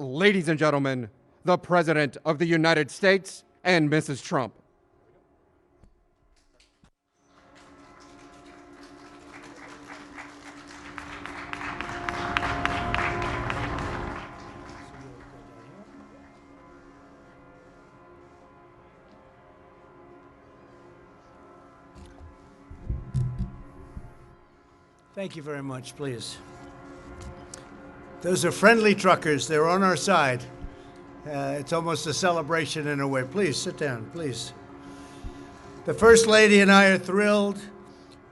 ladies and gentlemen, the President of the United States and Mrs. Trump. Thank you very much, please. Those are friendly truckers. They're on our side. It's almost a celebration in a way. Please, sit down, please. The First Lady and I are thrilled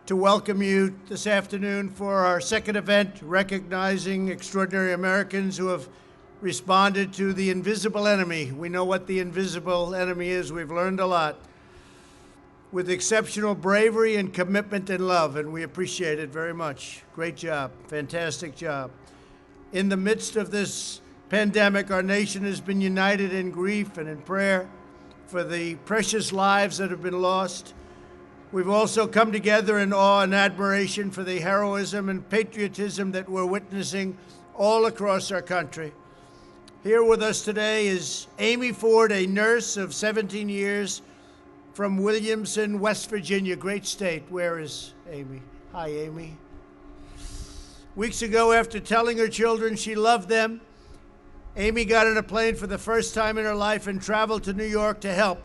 to welcome you this afternoon for our second event, recognizing extraordinary Americans who have responded to the invisible enemy. We know what the invisible enemy is. We've learned a lot. With exceptional bravery and commitment and love, and we appreciate it very much. Great job, fantastic job. In the midst of this pandemic, our nation has been united in grief and in prayer for the precious lives that have been lost. We've also come together in awe and admiration for the heroism and patriotism that we're witnessing all across our country. Here with us today is Amy Ford, a nurse of 17 years, from Williamson, West Virginia, great state. Where is Amy? Hi, Amy. Weeks ago, after telling her children she loved them, Amy got on a plane for the first time in her life and traveled to New York to help.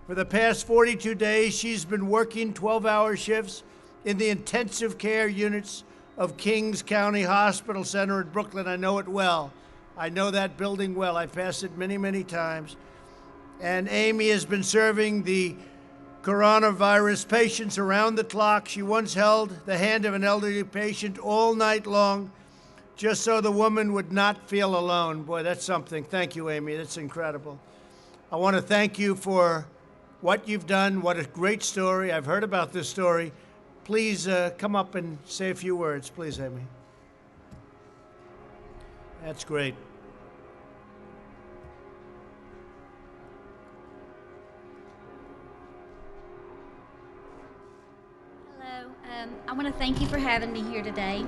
For the past 42 days, she's been working 12-hour shifts in the intensive care units of Kings County Hospital Center in Brooklyn. I know it well. I know that building well. I've passed it many, many times. And Amy has been serving the coronavirus patients around the clock. She once held the hand of an elderly patient all night long just so the woman would not feel alone. Boy, that's something. Thank you, Amy. That's incredible. I want to thank you for what you've done. What a great story. I've heard about this story. Please come up and say a few words. Please, Amy. That's great. I want to thank you for having me here today.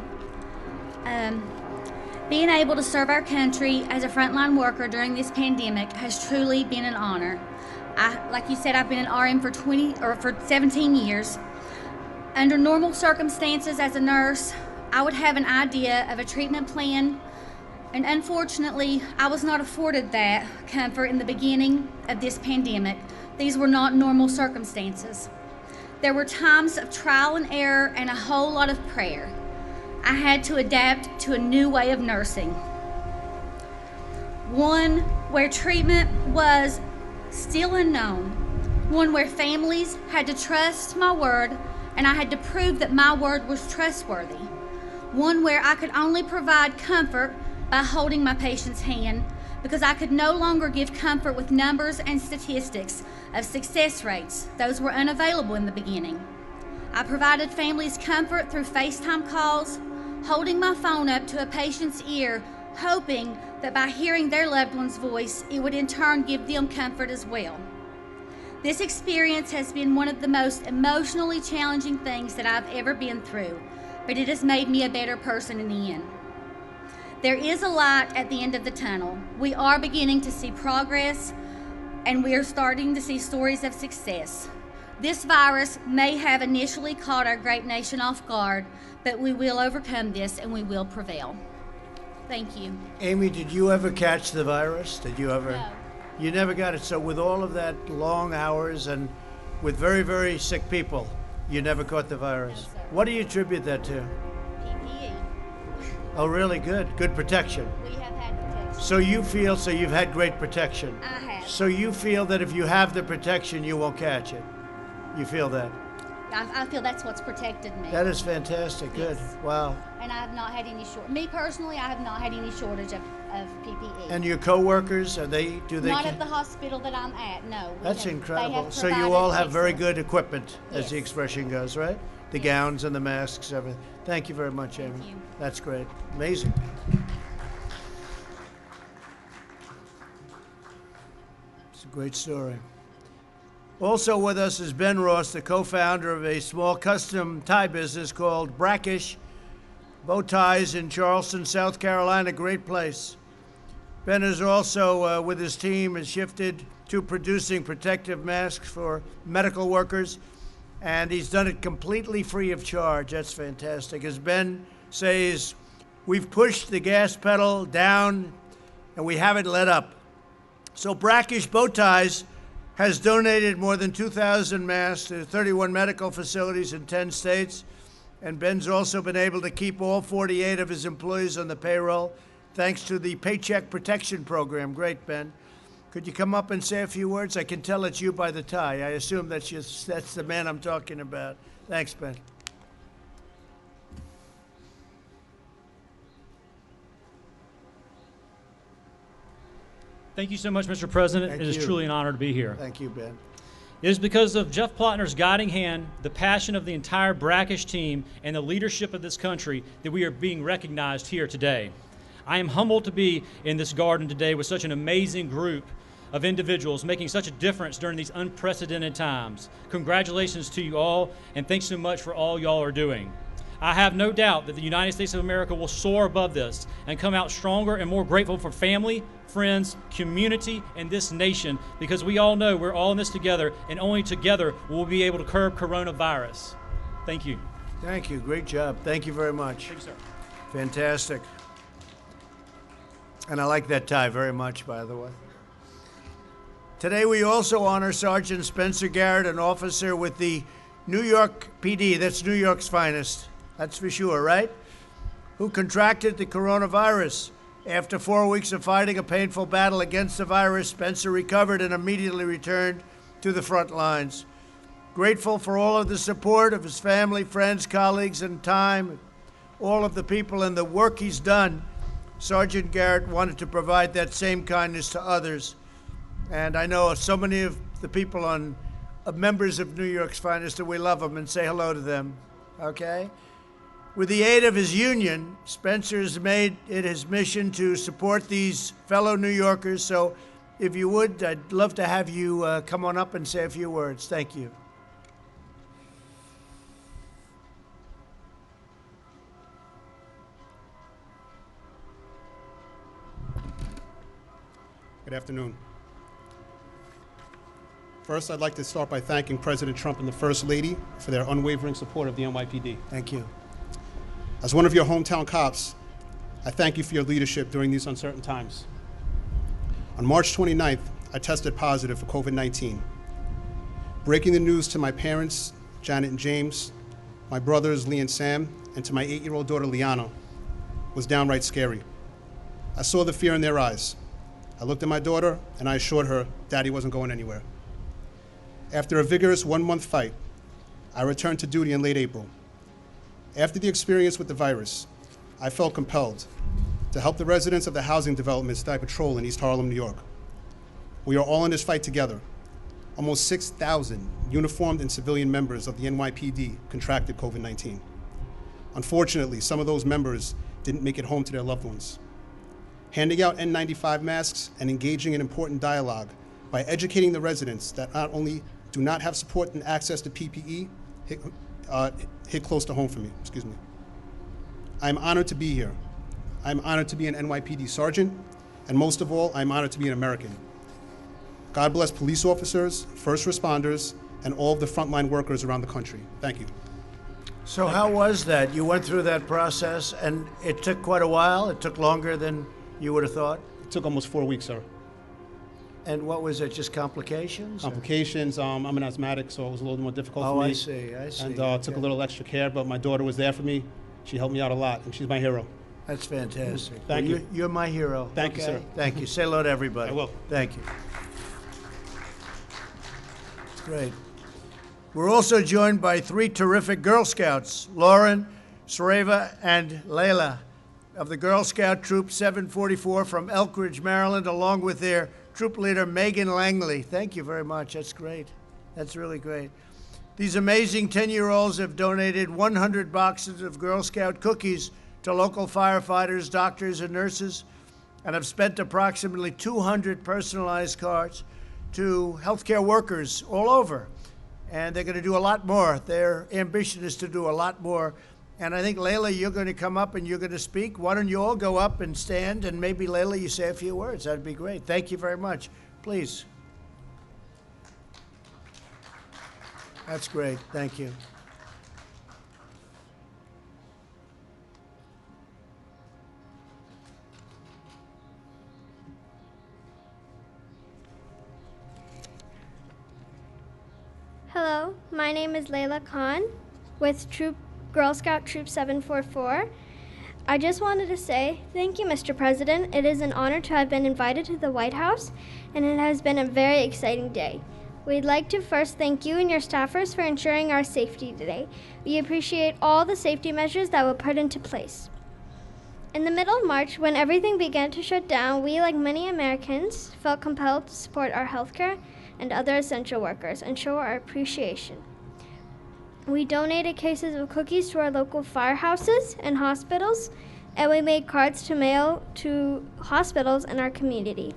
Being able to serve our country as a frontline worker during this pandemic has truly been an honor. Like you said, I've been an RN for 17 years. Under normal circumstances as a nurse, I would have an idea of a treatment plan, and unfortunately, I was not afforded that comfort in the beginning of this pandemic. These were not normal circumstances. There were times of trial and error and a whole lot of prayer. I had to adapt to a new way of nursing. One where treatment was still unknown. One where families had to trust my word and I had to prove that my word was trustworthy. One where I could only provide comfort by holding my patient's hand, because I could no longer give comfort with numbers and statistics of success rates. Those were unavailable in the beginning. I provided families comfort through FaceTime calls, holding my phone up to a patient's ear, hoping that by hearing their loved one's voice, it would in turn give them comfort as well. This experience has been one of the most emotionally challenging things that I've ever been through, but it has made me a better person in the end. There is a light at the end of the tunnel. We are beginning to see progress, and we are starting to see stories of success. This virus may have initially caught our great nation off guard, but we will overcome this and we will prevail. Thank you. Amy, did you ever catch the virus? Did you ever? No. You never got it. So with all of that long hours and with very, very sick people, you never caught the virus. No, sir. What do you attribute that to? PPE. Oh, really? Good. Good protection. We have had protection. So you feel, so you've had great protection. I have. So you feel that if you have the protection, you won't catch it. You feel that? I feel that's what's protected me. That is fantastic. Good. Yes. Wow. And I have not had any me personally, I have not had any shortage of PPE. And your coworkers, do they? Not at the hospital that I'm at, no. That's incredible. They have So you all have very excellent- good equipment, as the Yes. expression goes, right? The gowns and the masks, everything. Thank you very much, Amy. Thank you. That's great. Amazing. It's a great story. Also with us is Ben Ross, the co-founder of a small custom tie business called Brackish Bow Ties in Charleston, South Carolina. Great place. Ben has also, with his team, has shifted to producing protective masks for medical workers, and he's done it completely free of charge. That's fantastic. As Ben says, we've pushed the gas pedal down, and we haven't let up. So Brackish Bow Ties has donated more than 2,000 masks to 31 medical facilities in 10 states, and Ben's also been able to keep all 48 of his employees on the payroll thanks to the Paycheck Protection Program. Great, Ben. Could you come up and say a few words? I can tell it's you by the tie. I assume that's the man I'm talking about. Thanks, Ben. Thank you so much, Mr. President. Thank it is you. truly an honor to be here. Thank you, Ben. It is because of Jeff Plotner's guiding hand, the passion of the entire Brackish team, and the leadership of this country that we are being recognized here today. I am humbled to be in this garden today with such an amazing group of individuals making such a difference during these unprecedented times. Congratulations to you all, and thanks so much for all y'all are doing. I have no doubt that the United States of America will soar above this and come out stronger and more grateful for family, friends, community, and this nation, because we all know we're all in this together, and only together will we be able to curb coronavirus. Thank you. Thank you. Great job. Thank you very much. Thank you, sir. Fantastic. And I like that tie very much, by the way. Today we also honor Sergeant Spencer Garrett, an officer with the New York PD, that's New York's finest, that's for sure, right? Who contracted the coronavirus. After 4 weeks of fighting a painful battle against the virus, Spencer recovered and immediately returned to the front lines. Grateful for all of the support of his family, friends, colleagues, and time, all of the people and the work he's done, Sergeant Garrett wanted to provide that same kindness to others. And I know so many of the people members of New York's finest, and we love them and say hello to them, okay? With the aid of his union, Spencer's made it his mission to support these fellow New Yorkers. So if you would, I'd love to have you come on up and say a few words. Thank you. Good afternoon. First, I'd like to start by thanking President Trump and the First Lady for their unwavering support of the NYPD. Thank you. As one of your hometown cops, I thank you for your leadership during these uncertain times. On March 29th, I tested positive for COVID-19. Breaking the news to my parents, Janet and James, my brothers, Lee and Sam, and to my 8-year-old daughter, Liana, was downright scary. I saw the fear in their eyes. I looked at my daughter, and I assured her Daddy wasn't going anywhere. After a vigorous 1-month fight, I returned to duty in late April. After the experience with the virus, I felt compelled to help the residents of the housing developments that I patrol in East Harlem, New York. We are all in this fight together. Almost 6,000 uniformed and civilian members of the NYPD contracted COVID-19. Unfortunately, some of those members didn't make it home to their loved ones. Handing out N95 masks and engaging in important dialogue by educating the residents that not only do not have support and access to PPE hit close to home for me, excuse me. I'm honored to be here. I'm honored to be an NYPD sergeant, and most of all, I'm honored to be an American. God bless police officers, first responders, and all of the frontline workers around the country. Thank you. So how was that? You went through that process, and it took quite a while? It took longer than you would have thought? It took almost 4 weeks, sir. And what was it, just complications? or- Complications, I'm an asthmatic, so it was a little more difficult for me. I see. And took Okay. a little extra care, but my daughter was there for me. She helped me out a lot, and she's my hero. That's fantastic. Thank Well, you. You're my hero. Thank you, okay? sir. Thank you. Say hello to everybody. I will. Thank you. Great. We're also joined by 3 terrific Girl Scouts, Lauren, Sareva, and Layla of the Girl Scout Troop 744 from Elk Ridge, Maryland, along with their troop leader, Megan Langley. Thank you very much. That's great. That's really great. These amazing 10-year-olds have donated 100 boxes of Girl Scout cookies to local firefighters, doctors, and nurses, and have spent approximately 200 personalized cards to healthcare workers all over. And they're going to do a lot more. Their ambition is to do a lot more And I think, Layla, you're going to come up and you're going to speak. Why don't you all go up and stand, and maybe, Layla, you say a few words. That'd be great. Thank you very much. Please. That's great. Thank you. Hello, my name is Layla Khan with Girl Scout Troop 744. I just wanted to say thank you, Mr. President. It is an honor to have been invited to the White House, and it has been a very exciting day. We'd like to first thank you and your staffers for ensuring our safety today. We appreciate all the safety measures that were put into place. In the middle of March, when everything began to shut down, we, like many Americans, felt compelled to support our healthcare and other essential workers and show our appreciation. We donated cases of cookies to our local firehouses and hospitals, and we made cards to mail to hospitals in our community.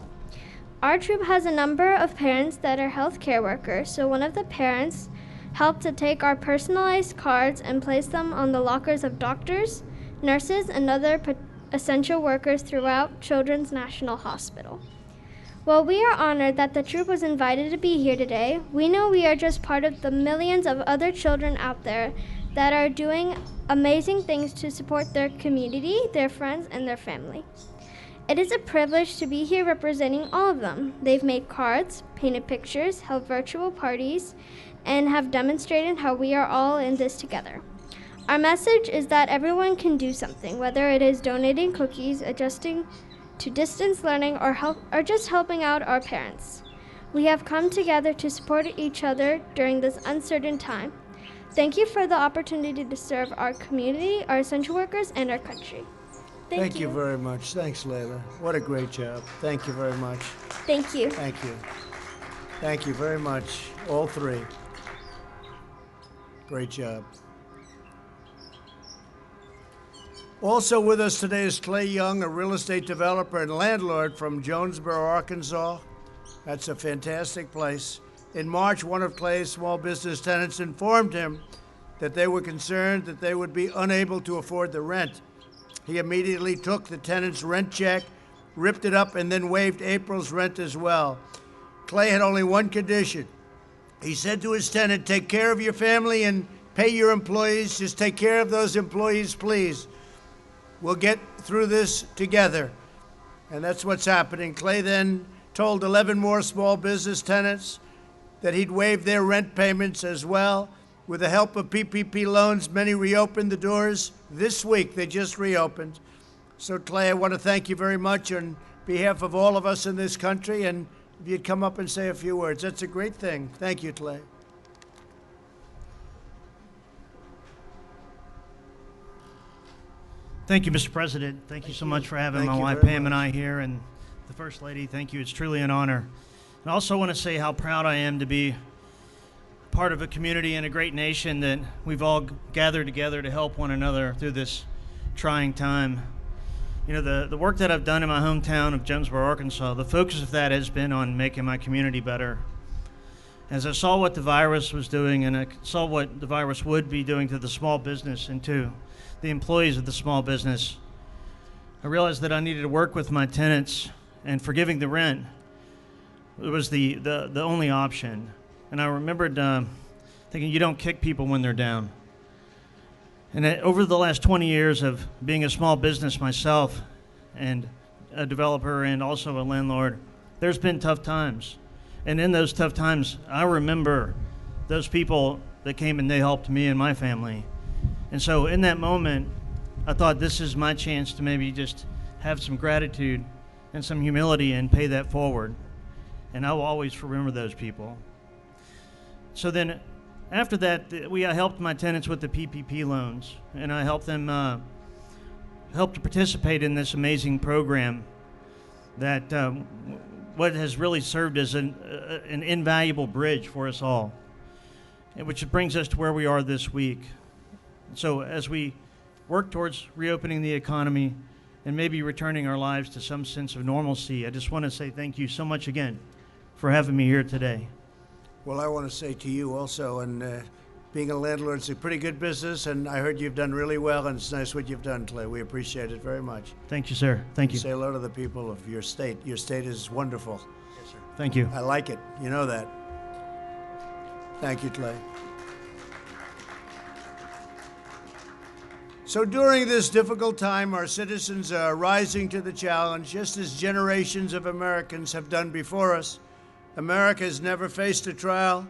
Our troop has a number of parents that are healthcare workers, so one of the parents helped to take our personalized cards and place them on the lockers of doctors, nurses, and other essential workers throughout Children's National Hospital. While we are honored that the troop was invited to be here today, we know we are just part of the millions of other children out there that are doing amazing things to support their community, their friends, and their family. It is a privilege to be here representing all of them. They've made cards, painted pictures, held virtual parties, and have demonstrated how we are all in this together. Our message is that everyone can do something, whether it is donating cookies, adjusting to distance learning, or just helping out our parents. We have come together to support each other during this uncertain time. Thank you for the opportunity to serve our community, our essential workers, and our country. Thank you very much. Thanks, Layla. What a great job. Thank you very much. Thank you. Thank you. Thank you very much, all three. Great job. Also with us today is Clay Young, a real estate developer and landlord from Jonesboro, Arkansas. That's a fantastic place. In March, one of Clay's small business tenants informed him that they were concerned that they would be unable to afford the rent. He immediately took the tenant's rent check, ripped it up, and then waived April's rent as well. Clay had only one condition. He said to his tenant, "Take care of your family and pay your employees. Just take care of those employees, please. We'll get through this together." And that's what's happening. Clay then told 11 more small business tenants that he'd waive their rent payments as well. With the help of PPP loans, many reopened the doors this week. They just reopened. So, Clay, I want to thank you very much on behalf of all of us in this country. And if you'd come up and say a few words, that's a great thing. Thank you, Clay. Thank you, Mr. President. Thank you so much for having my wife Pam and I here, and the First Lady. Thank you. It's truly an honor. And I also want to say how proud I am to be part of a community and a great nation that we've all gathered together to help one another through this trying time. You know, the work that I've done in my hometown of Jonesboro, Arkansas, the focus of that has been on making my community better. As I saw what the virus was doing, and I saw what the virus would be doing to the small business and to the employees of the small business, I realized that I needed to work with my tenants, and forgiving the rent was the only option. And I remembered thinking, you don't kick people when they're down. And over the last 20 years of being a small business myself and a developer and also a landlord, there's been tough times. And in those tough times, I remember those people that came and they helped me and my family. And so in that moment, I thought this is my chance to maybe just have some gratitude and some humility and pay that forward. And I will always remember those people. So then after that, I helped my tenants with the PPP loans, and I helped them help to participate in this amazing program that what has really served as an invaluable bridge for us all, which brings us to where we are this week. So as we work towards reopening the economy and maybe returning our lives to some sense of normalcy, I just want to say thank you so much again for having me here today. Well, I want to say to you also, and Being a landlord is a pretty good business, and I heard you've done really well, and it's nice what you've done, Clay. We appreciate it very much. Thank you, sir. Thank you. Say hello to the people of your state. Your state is wonderful. Yes, sir. Thank you. I like it. You know that. Thank you, Clay. So during this difficult time, our citizens are rising to the challenge, just as generations of Americans have done before us. America has never faced a trial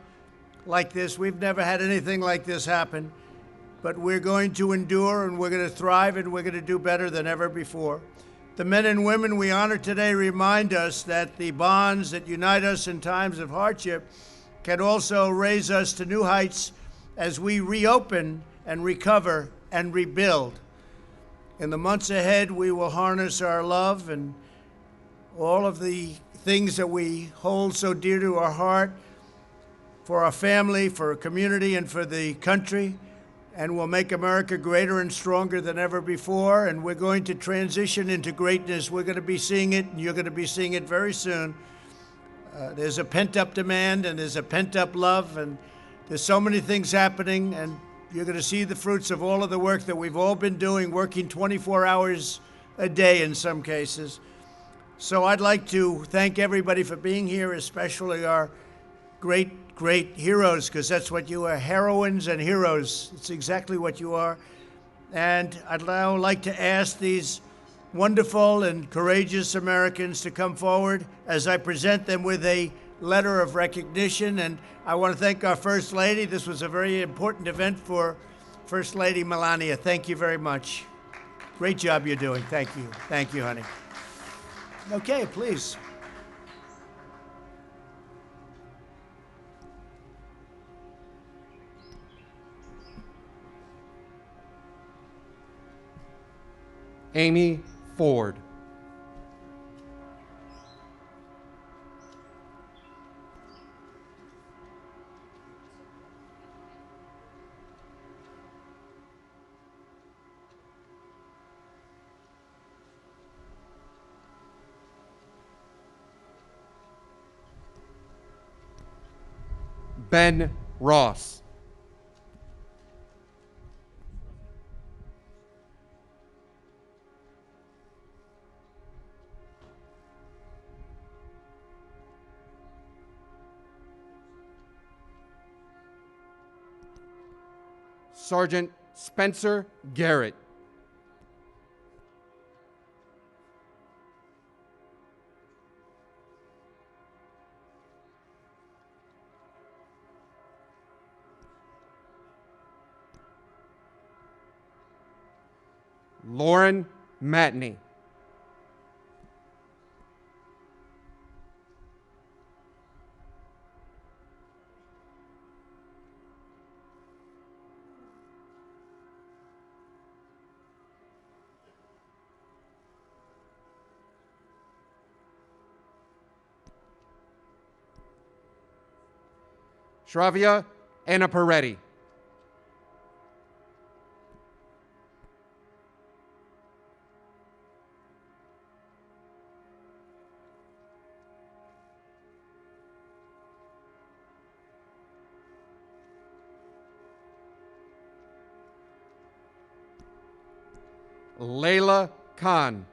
like this. We've never had anything like this happen. But we're going to endure, and we're going to thrive, and we're going to do better than ever before. The men and women we honor today remind us that the bonds that unite us in times of hardship can also raise us to new heights as we reopen and recover and rebuild. In the months ahead, we will harness our love and all of the things that we hold so dear to our heart for our family, for our community, and for the country, and we'll make America greater and stronger than ever before, and we're going to transition into greatness. We're going to be seeing it, and you're going to be seeing it very soon. There's a pent-up demand, and there's a pent-up love, and there's so many things happening, and you're going to see the fruits of all of the work that we've all been doing, working 24 hours a day in some cases. So I'd like to thank everybody for being here, especially our great heroes, because that's what you are, heroines and heroes. It's exactly what you are. And I'd now like to ask these wonderful and courageous Americans to come forward as I present them with a letter of recognition. And I want to thank our First Lady. This was a very important event for First Lady Melania. Thank you very much. Great job you're doing. Thank you. Thank you, honey. Okay, please. Amy Ford. Ben Ross. Sergeant Spencer Garrett. Lauren Matney. Shravya Annapareddy. Layla Khan.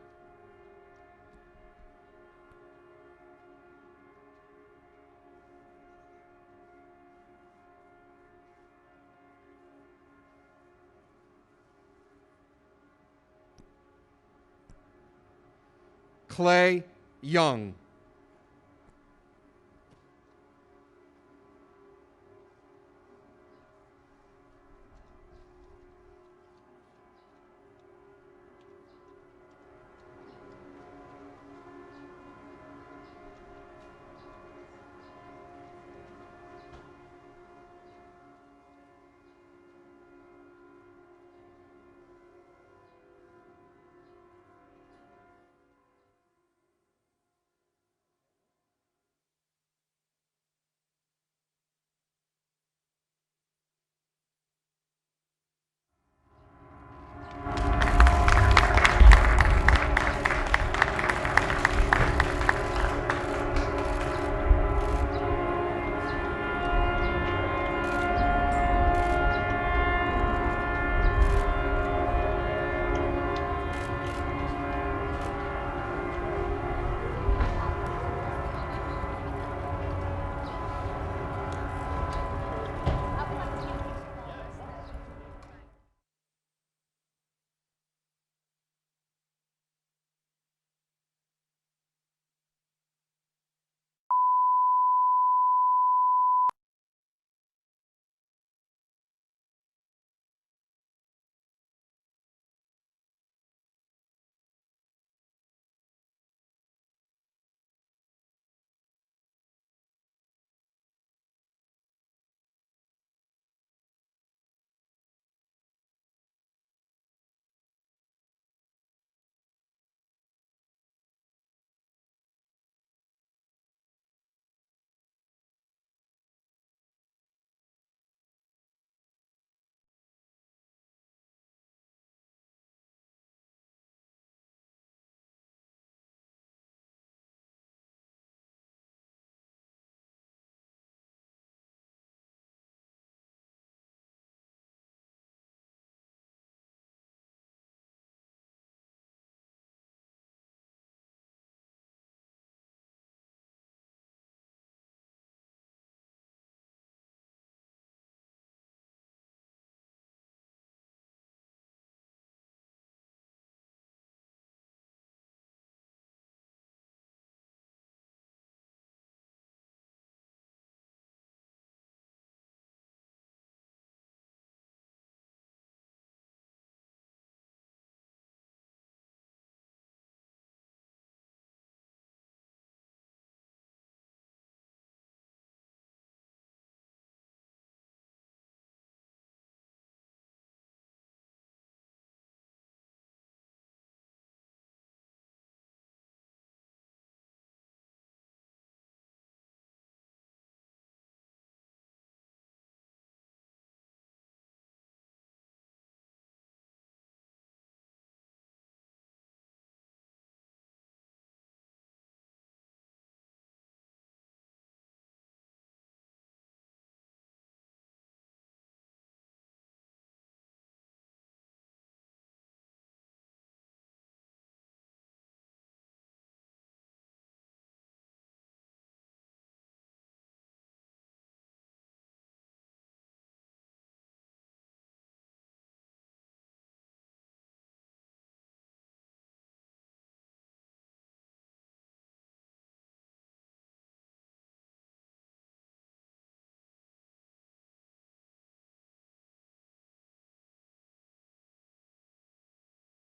Clay Young.